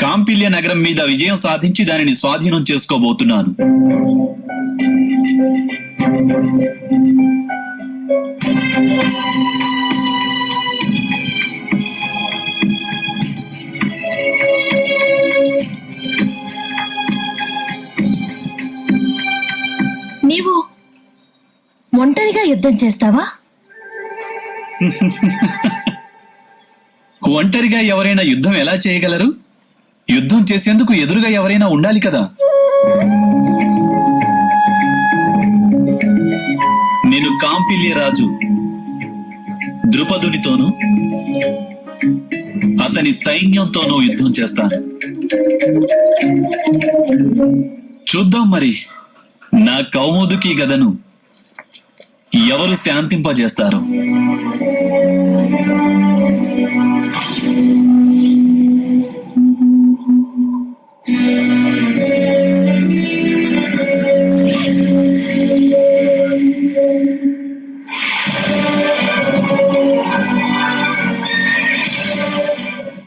కాంపిల్య నగరం మీద విజయం సాధించి దానిని స్వాధీనం చేసుకోబోతున్నాను. నీవు ఒంటరిగా యుద్ధం చేస్తావా? ఒంటరిగా ఎవరైనా యుద్ధం ఎలా చేయగలరు? యుద్ధం చేసేందుకు ఎదురుగా ఎవరైనా ఉండాలి కదా. నేను కాంపిల్య రాజు ద్రుపదునితోనూ అతని సైన్యంతోనూ యుద్ధం చేస్తాను. చూద్దాం మరి నా కౌముదుకి గదను ఎవరు శాంతింపజేస్తారు.